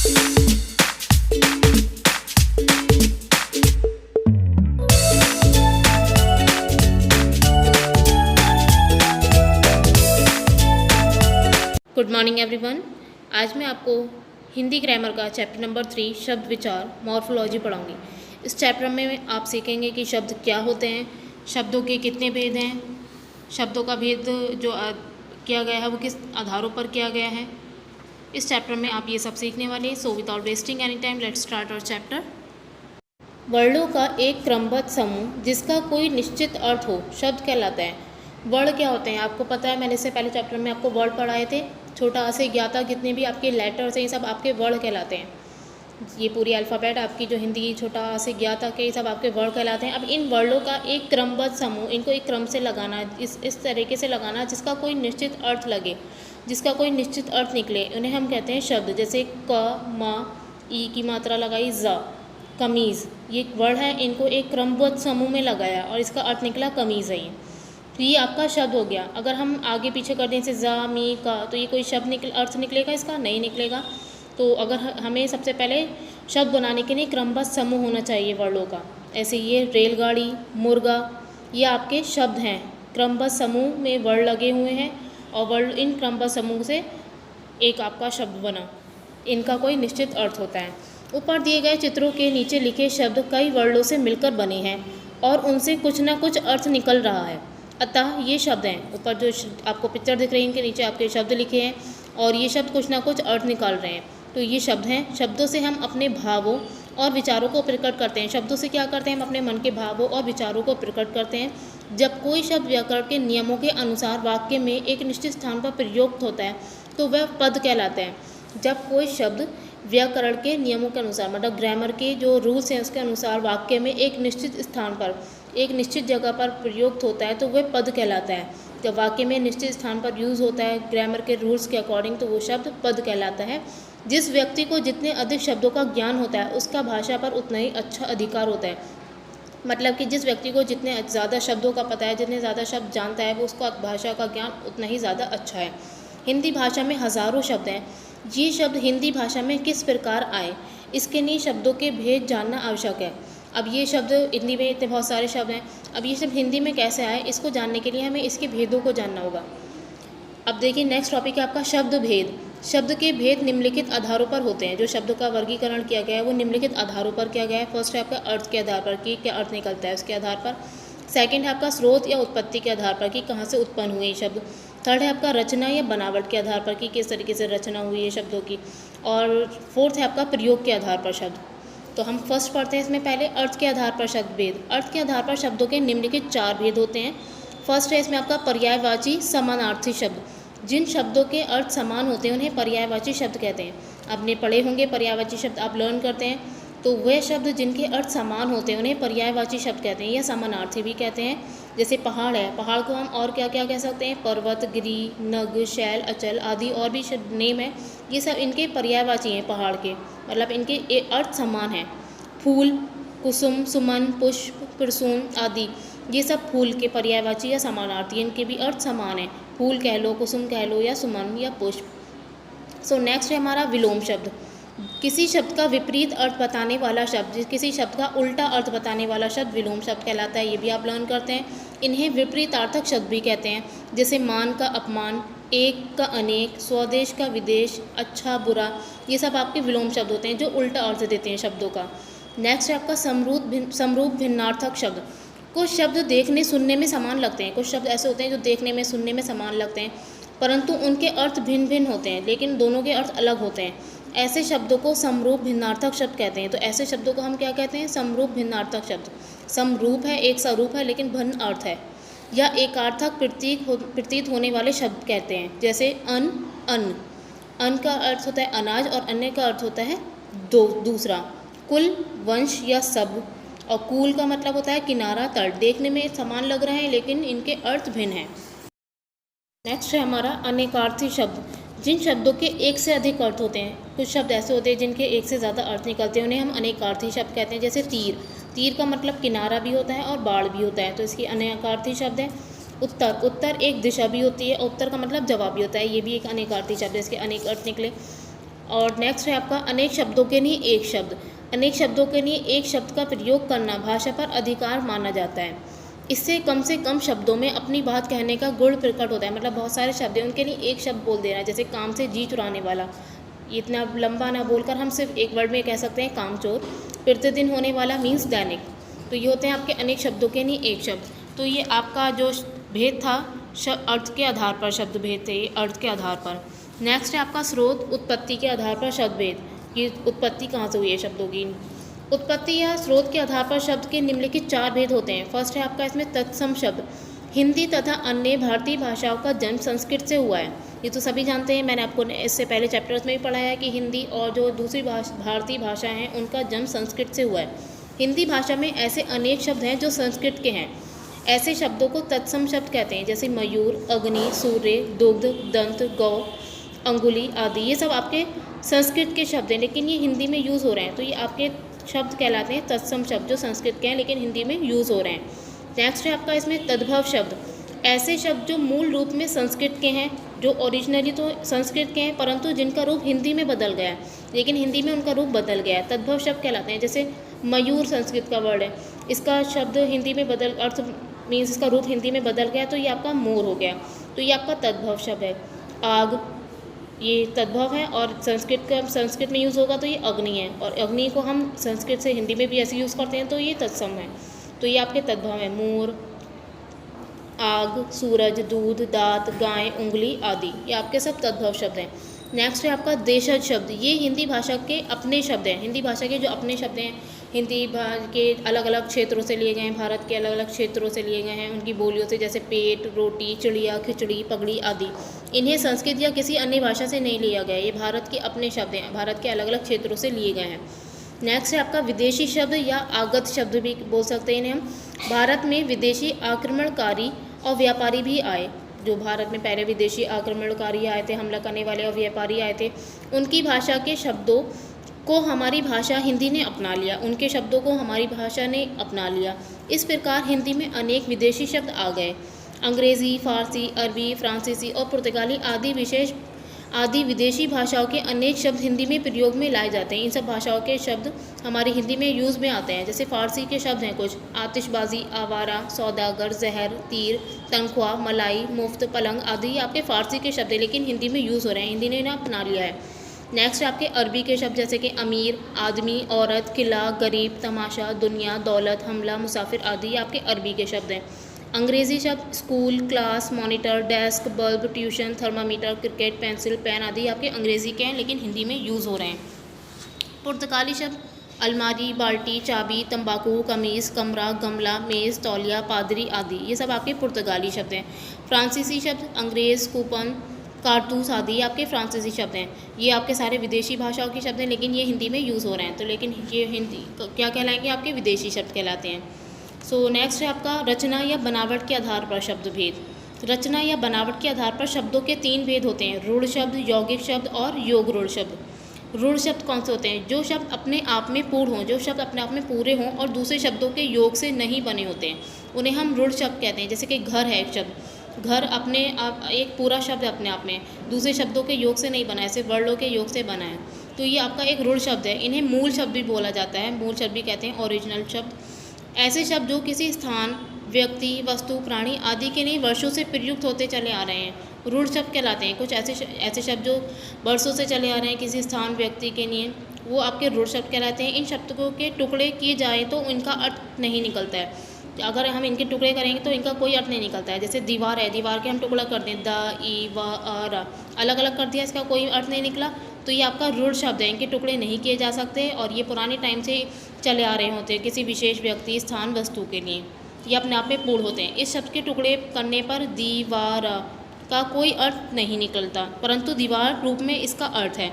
Good morning everyone. आज मैं आपको हिंदी ग्रामर का चैप्टर नंबर 3 शब्द विचार मॉर्फोलॉजी पढ़ाऊंगी। इस चैप्टर में आप सीखेंगे कि शब्द क्या होते हैं, शब्दों के कितने भेद हैं, शब्दों का भेद जो किया गया है वो किस आधारों पर किया गया है। इस चैप्टर में आप ये सब सीखने वाले हैं। So without wasting any time let's start our chapter. वर्णों का एक क्रमबद्ध समूह जिसका कोई निश्चित अर्थ हो शब्द कहलाता है। वर्ण क्या होते हैं आपको पता है, मैंने इससे पहले चैप्टर में आपको वर्ण पढ़ाए थे। छोटा आ से ज्ञाता जितने भी आपके लेटर्स हैं ये सब आपके वर्ण कहलाते हैं। ये पूरी अल्फ़ाबेट आपकी जो हिंदी की छोटा आ से ज्ञाता के ये सब आपके वर्ण कहलाते हैं। अब इन वर्णों का एक क्रमबद्ध समूह, इनको एक क्रम से लगाना, इस तरीके से लगाना जिसका कोई निश्चित अर्थ लगे, जिसका कोई निश्चित अर्थ निकले, उन्हें हम कहते हैं शब्द। जैसे क, म, ई की मात्रा लगाई, ज, कमीज़, ये वर्ण है, इनको एक क्रमबद्ध समूह में लगाया और इसका अर्थ निकला कमीज़ है। तो ये आपका शब्द हो गया। अगर हम आगे पीछे कर दें जैसे ज़ा, मी, का, तो ये कोई शब्द अर्थ निकलेगा इसका? नहीं निकलेगा। तो अगर हमें सबसे पहले शब्द बनाने के लिए क्रमबद्ध समूह होना चाहिए वर्णों का। ऐसे ये रेलगाड़ी, मुर्गा, ये आपके शब्द हैं। क्रमबद्ध समूह में वर्ण लगे हुए हैं और वर्ण इन क्रमबद्ध समूह से एक आपका शब्द बना। इनका कोई निश्चित अर्थ होता है। ऊपर दिए गए चित्रों के नीचे लिखे शब्द कई वर्णों से मिलकर बने हैं और उनसे कुछ ना कुछ अर्थ निकल रहा है, अतः ये शब्द हैं। ऊपर जो आपको पिक्चर दिख रही है इनके नीचे आपके शब्द लिखे हैं और ये शब्द कुछ ना कुछ अर्थ निकाल रहे हैं, तो ये शब्द हैं। शब्दों से हम अपने भावों और विचारों को प्रकट करते हैं। शब्दों से क्या करते हैं? हम अपने मन के भावों और विचारों को प्रकट करते हैं। जब कोई शब्द व्याकरण के नियमों के अनुसार वाक्य में एक निश्चित स्थान पर प्रयुक्त होता है तो वह पद कहलाता है। जब कोई शब्द व्याकरण के नियमों के अनुसार, मतलब ग्रामर के जो रूल्स हैं उसके अनुसार वाक्य में एक निश्चित स्थान पर, एक निश्चित जगह पर प्रयुक्त होता है तो वह पद कहलाता है। जब वाक्य में निश्चित स्थान पर यूज़ होता है ग्रामर के रूल्स के अकॉर्डिंग तो वो शब्द पद कहलाता है। जिस व्यक्ति को जितने अधिक शब्दों का ज्ञान होता है उसका भाषा पर उतना ही अच्छा अधिकार होता है। मतलब कि जिस व्यक्ति को जितने ज़्यादा शब्दों का पता है, जितने ज़्यादा शब्द जानता है, वो उसका भाषा का ज्ञान उतना ही ज़्यादा अच्छा है। हिंदी भाषा में हज़ारों शब्द हैं। ये शब्द हिंदी भाषा में किस प्रकार आए, इसके लिए शब्दों के भेद जानना आवश्यक है। अब ये शब्द हिंदी में इतने बहुत सारे शब्द हैं, अब ये शब्द हिंदी में कैसे आए इसको जानने के लिए हमें इसके भेदों को जानना होगा। अब देखिए नेक्स्ट टॉपिक है आपका शब्द भेद। शब्द के भेद निम्नलिखित आधारों पर होते हैं। जो शब्दों का वर्गीकरण किया गया है वो निम्नलिखित आधारों पर किया गया है। फर्स्ट है आपका अर्थ के आधार पर कि क्या अर्थ निकलता है उसके आधार पर। सेकंड है आपका स्रोत या उत्पत्ति के आधार पर कि कहाँ से उत्पन्न हुए ये शब्द। थर्ड है आपका रचना या बनावट के आधार पर कि किस तरीके से रचना हुई है शब्दों की। और फोर्थ है आपका प्रयोग के आधार पर शब्द। तो हम फर्स्ट पढ़ते हैं इसमें पहले अर्थ के आधार पर शब्द भेद। अर्थ के आधार पर शब्दों के निम्नलिखित 4 भेद होते हैं। फर्स्ट है इसमें आपका पर्यायवाची समानार्थी शब्द। जिन शब्दों के अर्थ समान होते हैं उन्हें पर्यायवाची शब्द कहते हैं। आपने पढ़े होंगे पर्यायवाची शब्द, आप लर्न करते हैं, तो वह शब्द जिनके अर्थ समान होते हैं उन्हें पर्यायवाची शब्द कहते हैं या समानार्थी भी कहते हैं। जैसे पहाड़ है, पहाड़ को हम और क्या क्या कह सकते हैं? पर्वत, गिरी, नग, शैल, अचल आदि और भी नेम है, ये सब इनके पर्यायवाची हैं पहाड़ के, मतलब इनके अर्थ समान हैं। फूल, कुसुम, सुमन, पुष्प, प्रसून आदि ये सब फूल के पर्यायवाची या समानार्थी, इनके भी अर्थ समान हैं। फूल कह लो, कुसुम कह लो या सुमन या पुष्प। सो नेक्स्ट है हमारा विलोम शब्द। किसी शब्द का विपरीत अर्थ बताने वाला शब्द, किसी शब्द का उल्टा अर्थ बताने वाला शब्द विलोम शब्द कहलाता है। ये भी आप लर्न करते हैं। इन्हें विपरीतार्थक शब्द भी कहते हैं। जैसे मान का अपमान, एक का अनेक, स्वदेश का विदेश, अच्छा बुरा, ये सब आपके विलोम शब्द होते हैं जो उल्टा अर्थ देते हैं शब्दों का। नेक्स्ट है आपका समरूप भिन्नार्थक शब्द। कुछ शब्द देखने सुनने में समान लगते हैं। कुछ शब्द ऐसे होते हैं जो देखने में सुनने में समान लगते हैं परंतु उनके अर्थ भिन्न भिन्न होते हैं, लेकिन दोनों के अर्थ अलग होते हैं। ऐसे शब्दों को समरूप भिन्नार्थक शब्द कहते हैं। तो ऐसे शब्दों को हम क्या कहते हैं? समरूप भिन्नार्थक शब्द। समरूप है, एक स्वरूप है लेकिन भिन्न अर्थ है, या एकार्थक प्रतीत होने वाले शब्द कहते हैं। जैसे अन्न, अन्न का अर्थ होता है अनाज और अन्य का अर्थ होता है दूसरा। कुल, वंश या सब, और कूल का मतलब होता है किनारा, तट। देखने में समान लग रहे हैं लेकिन इनके अर्थ भिन्न हैं। नेक्स्ट है हमारा अनेकार्थी शब्द। जिन शब्दों के एक से अधिक अर्थ होते हैं, कुछ शब्द ऐसे होते हैं जिनके एक से ज़्यादा अर्थ निकलते हैं, उन्हें हम अनेकार्थी शब्द कहते हैं। जैसे तीर, तीर का मतलब किनारा भी होता है और बाढ़ भी होता है, तो इसकी अनेकार्थी शब्द है। उत्तर, उत्तर एक दिशा भी होती है, उत्तर का मतलब जवाब भी होता है, ये भी एक अनेकार्थी शब्द है, इसके अनेक अर्थ निकले। और नेक्स्ट है आपका अनेक शब्दों के लिए एक शब्द। अनेक शब्दों के लिए एक शब्द का प्रयोग करना भाषा पर अधिकार माना जाता है। इससे कम से कम शब्दों में अपनी बात कहने का गुण प्रकट होता है। मतलब बहुत सारे शब्द हैं, उनके लिए एक शब्द बोल देना है। जैसे काम से जी चुराने वाला, इतना लंबा ना बोलकर हम सिर्फ एक वर्ड में कह सकते हैं कामचोर। प्रतिदिन होने वाला मीन्स दैनिक। तो ये होते हैं आपके अनेक शब्दों के लिए एक शब्द। तो ये आपका जो भेद था अर्थ के आधार पर, शब्द भेद थे ये अर्थ के आधार पर। नेक्स्ट है आपका स्रोत उत्पत्ति के आधार पर शब्द भेद, कि उत्पत्ति कहाँ से हुई है शब्दों की। उत्पत्ति या स्रोत के आधार पर शब्द के निम्नलिखित 4 भेद होते हैं। फर्स्ट है आपका इसमें तत्सम शब्द। हिंदी तथा अन्य भारतीय भाषाओं का जन्म संस्कृत से हुआ है। ये तो सभी जानते हैं, मैंने आपको इससे पहले चैप्टर्स में भी पढ़ाया है कि हिंदी और जो दूसरी भारतीय भाषा हैं उनका जन्म संस्कृत से हुआ है। हिंदी भाषा में ऐसे अनेक शब्द हैं जो संस्कृत के हैं। ऐसे शब्दों को तत्सम शब्द कहते हैं, जैसे मयूर, अग्नि, सूर्य, दुग्ध, दंत, गौ, अंगुली आदि। ये सब आपके संस्कृत के शब्द हैं, लेकिन ये हिंदी में यूज़ हो रहे हैं। तो ये आपके शब्द कहलाते हैं तत्सम शब्द, जो संस्कृत के हैं लेकिन हिंदी में यूज़ हो रहे हैं। नेक्स्ट है आपका इसमें तद्भव शब्द। ऐसे शब्द जो मूल रूप में संस्कृत के हैं, जो ओरिजिनली तो संस्कृत के हैं परंतु जिनका रूप हिंदी में बदल गया है, लेकिन हिंदी में उनका रूप बदल गया है, तद्भव शब्द कहलाते हैं। जैसे मयूर संस्कृत का वर्ड है, इसका शब्द हिंदी में बदल, अर्थ मीन्स इसका रूप हिंदी में बदल गया, तो ये आपका मोर हो गया। तो ये आपका तद्भव शब्द है। आग, ये तद्भव है और संस्कृत में यूज़ होगा तो ये अग्नि है, और अग्नि को हम संस्कृत से हिंदी में भी ऐसे यूज़ करते हैं, तो ये तत्सम है। तो ये आपके तद्भव है। मोर, आग, सूरज, दूध, दांत, गाय, उंगली आदि, ये आपके सब तद्भव शब्द हैं। नेक्स्ट है आपका देशज शब्द। ये हिंदी भाषा के अपने शब्द हैं। हिंदी भाषा के जो अपने शब्द हैं, हिंदी के अलग अलग क्षेत्रों से लिए गए हैं, भारत के अलग अलग क्षेत्रों से लिए गए हैं उनकी बोलियों से, जैसे पेट, रोटी, चिड़िया, खिचड़ी, पगड़ी आदि। इन्हें संस्कृत या किसी अन्य भाषा से नहीं लिया गया, ये भारत के अपने शब्द हैं, भारत के अलग अलग क्षेत्रों से लिए गए हैं। नेक्स्ट है आपका विदेशी शब्द या आगत शब्द भी बोल सकते हैं इन्हें हम। भारत में विदेशी आक्रमणकारी और व्यापारी भी आए। जो भारत में पहले विदेशी आक्रमणकारी आए थे, हमला करने वाले और व्यापारी आए थे, उनकी भाषा के शब्दों को हमारी भाषा हिंदी ने अपना लिया, उनके शब्दों को हमारी भाषा ने अपना लिया। इस प्रकार हिंदी में अनेक विदेशी शब्द आ गए। अंग्रेज़ी, फारसी, अरबी, फ्रांसीसी और पुर्तगाली आदि विदेशी भाषाओं के अनेक शब्द हिंदी में प्रयोग में लाए जाते हैं। इन सब भाषाओं के शब्द हमारी हिंदी में यूज़ में आते हैं। जैसे फारसी के शब्द हैं कुछ, आतिशबाजी, आवारा, सौदागर, जहर, तीर, तनख्वाह, मलाई, मुफ्त, पलंग आदि आपके फारसी के शब्द हैं, लेकिन हिंदी में यूज़ हो रहे हैं, हिंदी ने इन्हें अपना लिया है। नेक्स्ट आपके अरबी के शब्द, जैसे कि अमीर, आदमी, औरत, किला, गरीब, तमाशा, दुनिया, दौलत, हमला, मुसाफिर आदि आपके अरबी के शब्द हैं। अंग्रेज़ी शब्द school, class, monitor, desk, bulb, tuition, thermometer, cricket, pencil, pen आदि आपके अंग्रेज़ी के हैं, लेकिन हिंदी में यूज़ हो रहे हैं। पुर्तगाली शब्द अलमारी, बाल्टी, चाबी, तंबाकू, कमीज़, कमरा, गमला, मेज़, तौलिया, पादरी आदि, ये सब आपके पुर्तगाली शब्द हैं। फ्रांसीसी शब्द अंग्रेज़, कूपन, कारतूस आदि आपके फ्रांसीसी शब्द हैं। ये आपके सारे विदेशी भाषाओं के शब्द हैं, लेकिन ये हिंदी में यूज़ हो रहे हैं, तो लेकिन ये हिंदी क्या कहलाएंगे, आपके विदेशी शब्द कहलाते हैं। सो नेक्स्ट है आपका रचना या बनावट के आधार पर शब्द भेद। रचना या बनावट के आधार पर शब्दों के 3 भेद होते हैं, रूढ़ शब्द, यौगिक शब्द और योग रूढ़ शब्द। रूढ़ शब्द कौन से होते हैं? जो शब्द अपने आप में पूर्ण हों, जो शब्द अपने आप में पूरे हों और दूसरे शब्दों के योग से नहीं बने होते हैं, उन्हें हम रूढ़ शब्द कहते हैं। जैसे कि घर है एक शब्द, घर अपने आप एक पूरा शब्द है, अपने आप में दूसरे शब्दों के योग से नहीं बना है, सिर्फ वर्णों के योग से बना है, तो ये आपका एक रूढ़ शब्द है। इन्हें मूल शब्द भी बोला जाता है, मूल शब्द भी कहते हैं, ओरिजिनल शब्द। ऐसे शब्द जो किसी स्थान, व्यक्ति, वस्तु, प्राणी आदि के लिए वर्षों से प्रयुक्त होते चले आ रहे हैं, रूढ़ शब्द कहलाते हैं। कुछ ऐसे शब्द जो वर्षों से चले आ रहे हैं किसी स्थान, व्यक्ति के लिए, वो आपके रूढ़ शब्द कहलाते हैं। इन शब्दों के टुकड़े किए जाए तो इनका अर्थ नहीं निकलता है। अगर हम इनके टुकड़े करेंगे तो इनका कोई अर्थ नहीं निकलता है। जैसे दीवार है, दीवार के हम टुकड़ा कर दें, द, ई, व, अ, र, अलग अलग कर दिया, इसका कोई अर्थ नहीं निकला, तो ये आपका रूढ़ शब्द है। इनके टुकड़े नहीं किए जा सकते और ये पुराने टाइम से चले आ रहे होते हैं किसी विशेष व्यक्ति, स्थान, वस्तु के लिए, ये अपने आप में पूर्ण होते हैं। इस शब्द के टुकड़े करने पर दीवार का कोई अर्थ नहीं निकलता, परंतु दीवार रूप में इसका अर्थ है।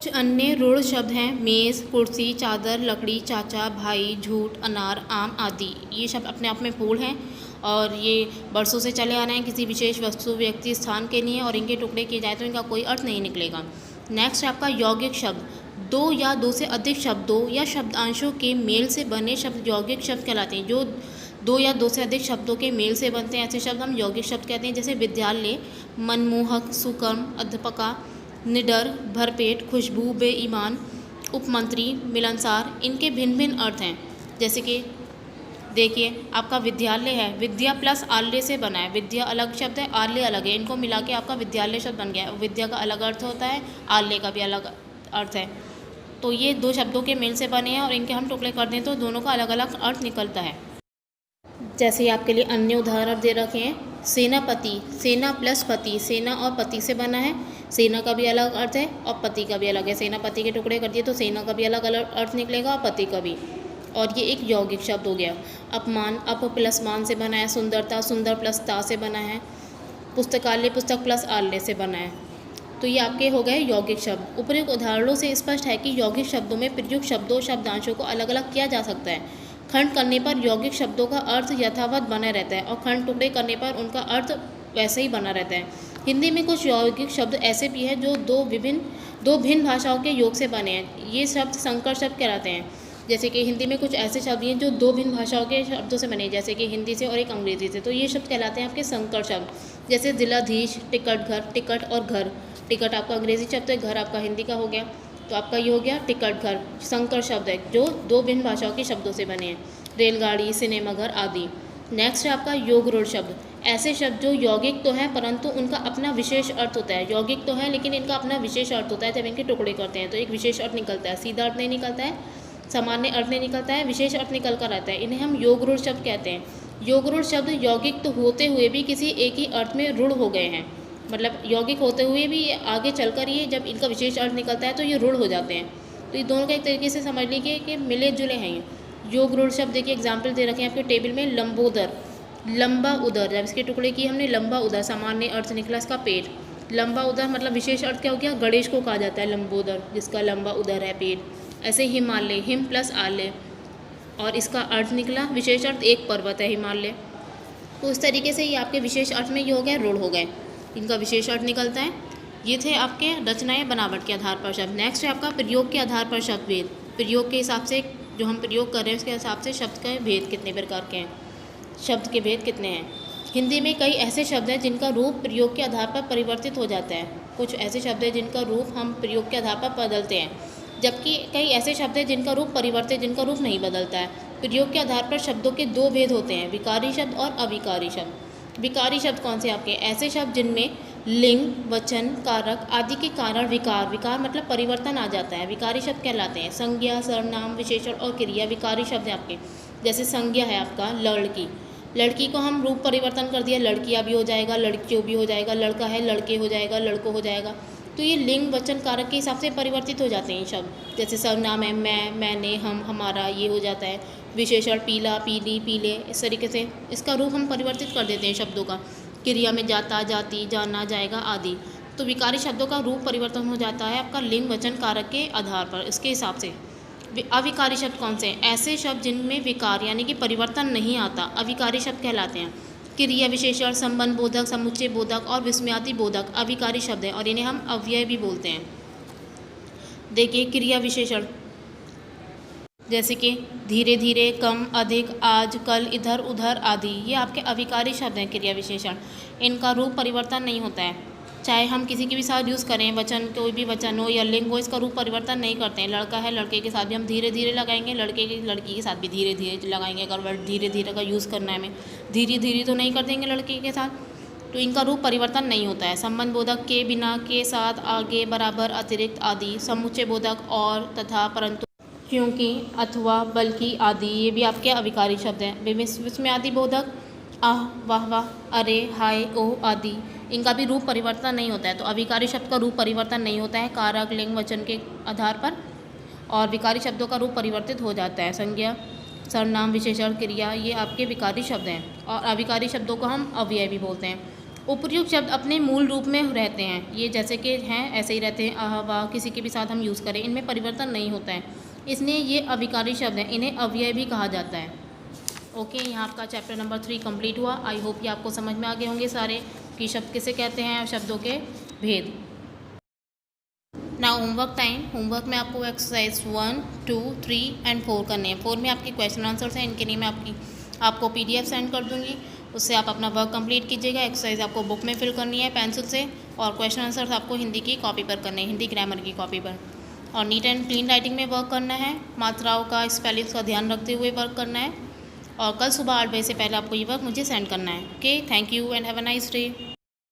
कुछ अन्य रूढ़ शब्द हैं मेज़, कुर्सी, चादर, लकड़ी, चाचा, भाई, झूठ, अनार, आम आदि। ये शब्द अपने आप में पूर्ण हैं और ये वर्षों से चले आ रहे हैं किसी विशेष वस्तु, व्यक्ति, स्थान के लिए, और इनके टुकड़े किए जाए तो इनका कोई अर्थ नहीं निकलेगा। नेक्स्ट है आपका यौगिक शब्द। 2 या 2 से अधिक शब्दों या शब्दांशों के मेल से बने शब्द यौगिक शब्द कहलाते हैं। जो 2 या 2 से अधिक शब्दों के मेल से बनते हैं ऐसे शब्द हम यौगिक शब्द कहते हैं। जैसे विद्यालय, मनमोहक, सुकर्म, अध्यापका, निडर, भरपेट, खुशबू, बेईमान, उपमंत्री, मिलनसार, इनके भिन्न भिन्न अर्थ हैं। जैसे कि देखिए आपका विद्यालय है, विद्या प्लस आल्य से बना है। विद्या अलग शब्द है, आल्य अलग है, इनको मिला के आपका विद्यालय शब्द बन गया है। विद्या का अलग अर्थ होता है, आल्य का भी अलग अर्थ है। तो ये दो शब्दों के मेल से बने हैं और इनके हम टुकड़े कर दें तो दोनों का अलग अलग अर्थ निकलता है। जैसे ही आपके लिए अन्य उदाहरण दे रखे हैं, सेनापति, सेना प्लस पति, सेना और पति से बना है। सेना का भी अलग अर्थ है और पति का भी अलग है। सेनापति के टुकड़े कर दिए तो सेना का भी अलग अलग अर्थ निकलेगा और पति का भी। और ये एक यौगिक शब्द हो गया। अपमान, अप प्लस मान से बना है। सुंदरता, सुंदर प्लस ता से बना है। पुस्तकालय, पुस्तक प्लस आल्य से बना है। तो ये आपके हो गए यौगिक शब्द। उपयुक्त उदाहरणों से स्पष्ट है कि यौगिक शब्दों में प्रयुक्त शब्दों शब्दांशों को अलग अलग किया जा सकता है। खंड करने पर यौगिक शब्दों का अर्थ यथावत बना रहता है और खंड टुकड़े करने पर उनका अर्थ वैसे ही बना रहता है। हिंदी में कुछ यौगिक शब्द ऐसे भी हैं जो दो भिन्न भाषाओं के योग से बने हैं। ये शब्द संकर शब्द कहलाते हैं। जैसे कि हिंदी में कुछ ऐसे शब्द हैं जो दो भिन्न भाषाओं के शब्दों से बने हैं, जैसे कि हिंदी से और एक अंग्रेजी से। तो ये शब्द कहलाते हैं आपके संकर शब्द। जैसे जिलाधीश, टिकट घर, टिकट और घर। टिकट आपका अंग्रेजी शब्द है, घर आपका हिंदी का हो गया। तो आपका ये हो गया टिकट घर, संकर शब्द है जो दो भिन्न भाषाओं के शब्दों से बने हैं। रेलगाड़ी, सिनेमाघर आदि। नेक्स्ट है आपका योग रूढ़ शब्द। ऐसे शब्द जो यौगिक तो है परंतु उनका अपना विशेष अर्थ होता है। यौगिक तो है लेकिन इनका अपना विशेष अर्थ होता है। जब इनके टुकड़े करते हैं तो एक विशेष अर्थ निकलता है। सीधा अर्थ नहीं निकलता है, सामान्य अर्थ नहीं निकलता है, विशेष अर्थ निकल कर आता है। इन्हें हम योग रूढ़ शब्द कहते हैं। योग रूढ़ शब्द यौगिक तो होते हुए भी किसी एक ही अर्थ में रूढ़ हो गए हैं। मतलब यौगिक होते हुए भी आगे चलकर ये जब इनका विशेष अर्थ निकलता है तो ये रूढ़ हो जाते हैं। तो ये दोनों का एक तरीके से समझ लीजिए कि मिले जुले हैं ये। योग रूढ़ शब्द देखिए एग्जाम्पल दे रखे हैं आपके टेबल में। लंबोदर, लंबा उदर, जब इसके टुकड़े किए हमने लंबा उदर, सामान्य अर्थ निकला इसका पेट। लंबा उदर मतलब विशेष अर्थ क्या हो गया, गणेश को कहा जाता है लंबोदर, जिसका लंबा उदर है पेट। ऐसे हिमालय, हिम प्लस आलय, और इसका अर्थ निकला विशेष अर्थ एक पर्वत है हिमालय। तो इस तरीके से ये आपके विशेष अर्थ में ये हो गए रूढ़ हो गए, इनका विशेष अर्थ निकलता है। ये थे आपके रचनाएं बनावट के आधार पर शब्द। नेक्स्ट है आपका प्रयोग के आधार पर शब्द भेद। प्रयोग के हिसाब से जो हम प्रयोग कर रहे हैं उसके हिसाब से शब्द के भेद कितने प्रकार के हैं, शब्द के भेद कितने हैं। हिंदी में कई ऐसे शब्द हैं जिनका रूप प्रयोग के आधार पर परिवर्तित हो जाता है। कुछ ऐसे शब्द हैं जिनका रूप हम प्रयोग के आधार पर बदलते हैं, जबकि कई ऐसे शब्द हैं जिनका रूप परिवर्तित, जिनका रूप नहीं बदलता है। प्रयोग के आधार पर शब्दों के दो भेद होते हैं, विकारी शब्द और अविकारी शब्द। विकारी शब्द कौन से आपके, ऐसे शब्द जिनमें लिंग, वचन, कारक आदि के कारण विकार, विकार मतलब परिवर्तन आ जाता है, विकारी शब्द कहलाते हैं। संज्ञा, सर्वनाम, विशेषण और क्रिया विकारी शब्द है आपके। जैसे संज्ञा है आपका लड़की, लड़की को हम रूप परिवर्तन कर दिया, लड़कियाँ भी हो जाएगा, लड़कियों भी हो जाएगा। लड़का है लड़के हो जाएगा, लड़कों हो जाएगा। तो ये लिंग, वचन, कारक के हिसाब से परिवर्तित हो जाते हैं शब्द। जैसे सर्वनाम है मैं, मैंने, हम, हमारा, ये हो जाता है। विशेषण पीला, पीली, पीले, इस तरीके से इसका रूप हम परिवर्तित कर देते हैं शब्दों का। क्रिया में जाता, जाती, जाना, जाएगा आदि। तो विकारी शब्दों का रूप परिवर्तन हो जाता है आपका लिंग, वचन, कारक के आधार पर, इसके हिसाब से। अविकारी शब्द कौन से हैं, ऐसे शब्द जिनमें विकार यानी कि परिवर्तन नहीं आता, अविकारी शब्द कहलाते हैं। क्रिया, विशेषण, संबंध बोधक, समुच्चय बोधक और विस्मयादि बोधक अविकारी शब्द हैं और इन्हें हम अव्यय भी बोलते हैं। देखिए क्रिया विशेषण जैसे कि धीरे धीरे, कम, अधिक, आज, कल, इधर उधर आदि, ये आपके अविकारी शब्द हैं क्रिया विशेषण। इनका रूप परिवर्तन नहीं होता है, चाहे हम किसी के भी साथ यूज़ करें, वचन कोई भी वचन हो या लिंग हो, इसका रूप परिवर्तन नहीं करते हैं। लड़का है लड़के के साथ भी हम धीरे धीरे लगाएंगे, लड़की के साथ भी धीरे धीरे लगाएंगे। अगर वर्ड धीरे धीरे का यूज़ करना है हमें, धीरे धीरे तो नहीं कर देंगे लड़के के साथ, तो इनका रूप परिवर्तन नहीं होता है। संबंध बोधक के, बिना, के साथ, आगे, बराबर, अतिरिक्त आदि। समुच्चय बोधक और, तथा, परंतु, क्योंकि, अथवा, बल्कि आदि, ये भी आपके अविकारी शब्द हैं। विस्मयादि बोधक आह, वाह वाह, अरे, हाय, ओह आदि, इनका भी रूप परिवर्तन नहीं होता है। तो अविकारी शब्द का रूप परिवर्तन नहीं होता है कारक, लिंग, वचन के आधार पर, और विकारी शब्दों का रूप परिवर्तित हो जाता है। संज्ञा, सर्वनाम, विशेषण, क्रिया, ये आपके विकारी शब्द हैं और अविकारी शब्दों को हम अव्यय भी बोलते हैं। उपर्युक्त शब्द अपने मूल रूप में रहते हैं, ये जैसे कि हैं ऐसे ही रहते हैं। आह, वाह, किसी के भी साथ हम यूज़ करें, इनमें परिवर्तन नहीं होता है, इसलिए ये अविकारी शब्द हैं, इन्हें अव्यय भी कहा जाता है। ओके, यहाँ आपका चैप्टर नंबर 3 कंप्लीट हुआ। आई होप कि आपको समझ में आ गए होंगे सारे कि शब्द किसे कहते हैं और शब्दों के भेद। Now homework time. होमवर्क में आपको एक्सरसाइज 1, 2, 3 एंड 4 करने हैं। 4 में आपकी क्वेश्चन आंसर्स हैं, इनके लिए मैं आपको PDF सेंड कर दूँगी, उससे आप अपना वर्क कंप्लीट कीजिएगा। एक्सरसाइज आपको बुक में फिल करनी है पेंसिल से, और क्वेश्चन आंसर्स आपको हिंदी की कॉपी पर करने हैं, हिंदी ग्रामर की कॉपी पर। और नीट एंड क्लीन राइटिंग में वर्क करना है, मात्राओं का स्पेलिंग्स का ध्यान रखते हुए वर्क करना है। और कल सुबह 8 बजे से पहले आपको ये वर्क मुझे सेंड करना है। Okay, thank you and have a nice day.